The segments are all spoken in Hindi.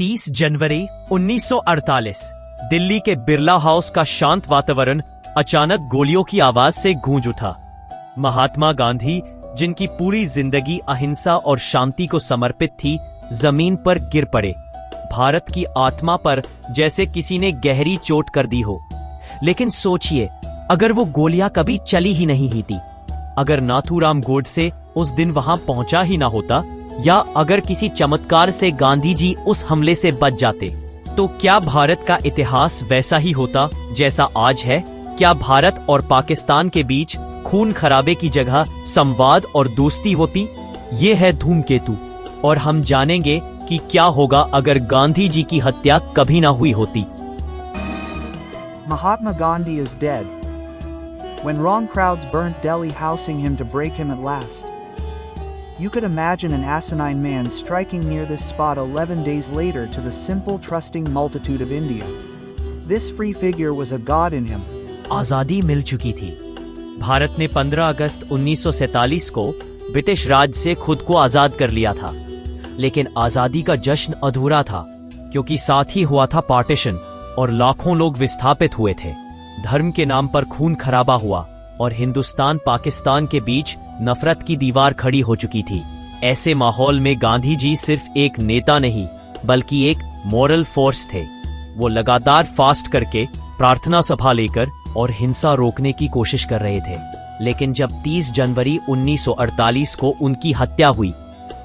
30 जनवरी 1948 दिल्ली के बिरला हाउस का शांत वातावरण अचानक गोलियों की आवाज से गूंज उठा। महात्मा गांधी, जिनकी पूरी जिंदगी अहिंसा और शांति को समर्पित थी, जमीन पर गिर पड़े। भारत की आत्मा पर जैसे किसी ने गहरी चोट कर दी हो। लेकिन सोचिए, अगर वो गोलियां कभी चली ही नहीं थी, अगर नाथूराम गोडसे उस दिन वहां पहुंचा ही ना होता, या अगर किसी चमत्कार से गांधी जी उस हमले से बच जाते, तो क्या भारत का इतिहास वैसा ही होता जैसा आज है? क्या भारत और पाकिस्तान के बीच खून खराबे की जगह संवाद और दोस्ती होती? ये है धूमकेतु, और हम जानेंगे कि क्या होगा अगर गांधी जी की हत्या कभी ना हुई होती। Mahatma Gandhi is dead. When wrong crowds burnt Delhi housing him to break him at last. You could imagine an asinine man striking near this spot 11 days later to the simple, trusting multitude of India. This free figure was a god in him. आजादी मिल चुकी थी। भारत ने 15 अगस्त 1947 को ब्रिटिश राज से खुद को आजाद कर लिया था। लेकिन आजादी का जश्न अधूरा था, क्योंकि साथ ही हुआ था पार्टीशन और लाखों लोग विस्थापित हुए थे। धर्म के नाम पर खून खराबा हुआ और हिंदुस्तान पाकिस्तान के बीच नफरत की दीवार खड़ी हो चुकी थी। ऐसे माहौल में गांधी जी सिर्फ एक नेता नहीं, बल्कि एक मॉरल फोर्स थे। वो लगातार फास्ट करके, प्रार्थना सभा लेकर और हिंसा रोकने की कोशिश कर रहे थे। लेकिन जब 30 जनवरी 1948 को उनकी हत्या हुई,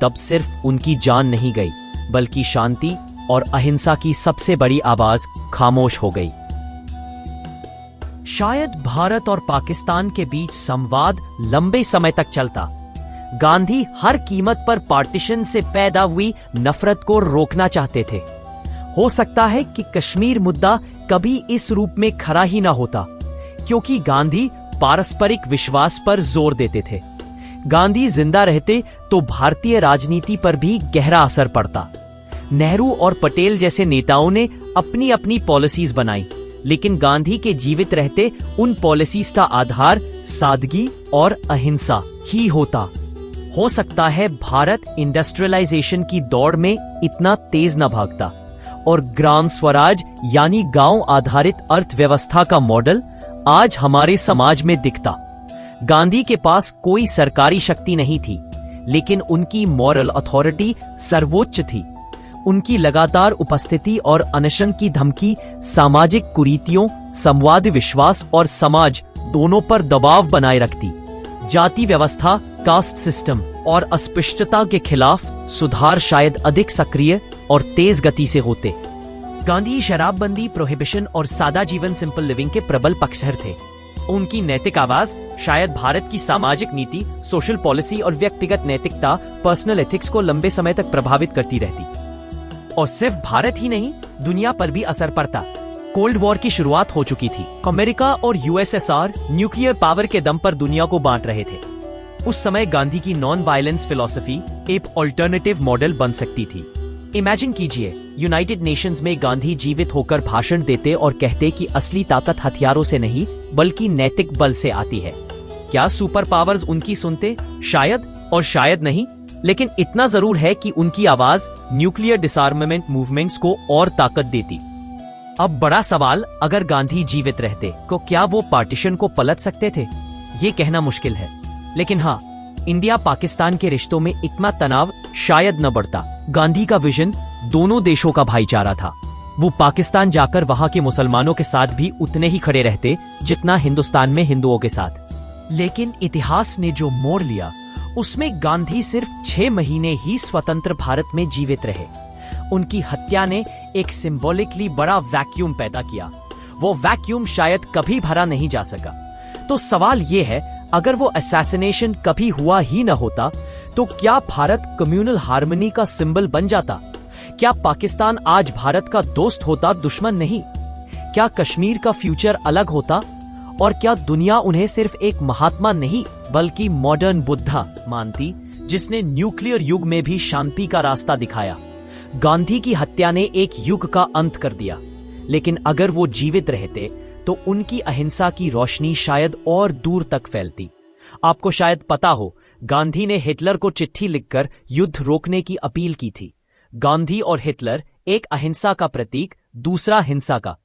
तब सिर्फ उनकी जान नहीं गई, बल्कि शांति और अहिंसा की सबसे बड़ी आवाज खामोश हो गई। शायद भारत और पाकिस्तान के बीच संवाद लंबे समय तक चलता। गांधी हर कीमत पर पार्टीशन से पैदा हुई नफरत को रोकना चाहते थे। हो सकता है कि कश्मीर मुद्दा कभी इस रूप में खड़ा ही ना होता, क्योंकि गांधी पारस्परिक विश्वास पर जोर देते थे। गांधी जिंदा रहते तो भारतीय राजनीति पर भी गहरा असर पड़ता। नेहरू और पटेल जैसे नेताओं ने अपनी अपनी पॉलिसीज बनाई, लेकिन गांधी के जीवित रहते उन पॉलिसीज का आधार सादगी और अहिंसा ही होता। हो सकता है भारत इंडस्ट्रियलाइजेशन की दौड़ में इतना तेज न भागता और ग्राम स्वराज यानी गांव आधारित अर्थव्यवस्था का मॉडल आज हमारे समाज में दिखता। गांधी के पास कोई सरकारी शक्ति नहीं थी, लेकिन उनकी मॉरल अथॉरिटी सर्वोच्च थी। उनकी लगातार उपस्थिति और अनशन की धमकी सामाजिक कुरीतियों, संवाद विश्वास और समाज दोनों पर दबाव बनाए रखती। जाति व्यवस्था, कास्ट सिस्टम और अस्पृश्यता के खिलाफ सुधार शायद अधिक सक्रिय और तेज गति से होते। गांधी शराबबंदी, प्रोहिबिशन और सादा जीवन, सिंपल लिविंग के प्रबल पक्षधर थे। उनकी नैतिक आवाज शायद भारत की सामाजिक नीति, सोशल पॉलिसी और व्यक्तिगत नैतिकता, पर्सनल एथिक्स को लंबे समय तक प्रभावित करती रहती। और सिर्फ भारत ही नहीं, दुनिया पर भी असर पड़ता। कोल्ड वॉर की शुरुआत हो चुकी थी। अमेरिका और यूएसएसआर न्यूक्लियर पावर के दम पर दुनिया को बांट रहे थे। उस समय गांधी की नॉन वायलेंस फिलॉसफी एक ऑल्टरनेटिव मॉडल बन सकती थी। इमेजिन कीजिए, यूनाइटेड नेशंस में गांधी जीवित होकर भाषण देते और कहते कि असली ताकत हथियारों से नहीं, बल्कि नैतिक बल से आती है। क्या सुपर पावर्स उनकी सुनते? शायद और शायद नहीं, लेकिन इतना जरूर है कि उनकी आवाज न्यूक्लियर डिसआर्ममेंट मूवमेंट्स को और ताकत देती। अब बड़ा सवाल, अगर गांधी जीवित रहते तो क्या वो पार्टीशन को पलट सकते थे? ये कहना मुश्किल है, लेकिन हाँ, इंडिया पाकिस्तान के रिश्तों में इतना तनाव शायद न बढ़ता। गांधी का विजन दोनों देशों का भाईचारा था। वो पाकिस्तान जाकर वहां के मुसलमानों के साथ भी उतने ही खड़े रहते जितना हिंदुस्तान में हिंदुओं के साथ। लेकिन इतिहास ने जो मोड़ लिया, उसमें गांधी सिर्फ 6 महीने ही स्वतंत्र भारत में जीवित रहे। उनकी हत्या ने एक सिंबॉलिकली बड़ा वैक्यूम पैदा किया। वो वैक्यूम शायद कभी भरा नहीं जा सका। तो सवाल ये है, अगर वो असैसिनेशन कभी हुआ ही न होता, तो क्या भारत कम्युनल हार्मनी का सिंबल बन जाता? क्या पाकिस्तान आज भारत का दोस्त होता, दुश्मन नहीं? क्या कश्मीर का फ्यूचर अलग होता? और क्या दुनिया उन्हें सिर्फ एक महात्मा नहीं, बल्कि मॉडर्न बुद्धा मानती, जिसने न्यूक्लियर युग में भी शांति का रास्ता दिखाया? गांधी की हत्या ने एक युग का अंत कर दिया, लेकिन अगर वो जीवित रहते तो उनकी अहिंसा की रोशनी शायद और दूर तक फैलती। आपको शायद पता हो, गांधी ने हिटलर को चिट्ठी लिखकर युद्ध रोकने की अपील की थी। गांधी और हिटलर एक अहिंसा का प्रतीक, दूसरा हिंसा का।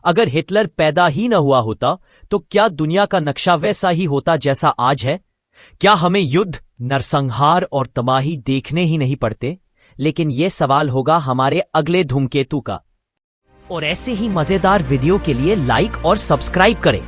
अगर हिटलर पैदा ही न हुआ होता तो क्या दुनिया का नक्शा वैसा ही होता जैसा आज है? क्या हमें युद्ध, नरसंहार और तबाही देखने ही नहीं पड़ते? लेकिन यह सवाल होगा हमारे अगले धूमकेतु का। और ऐसे ही मजेदार वीडियो के लिए लाइक और सब्सक्राइब करें।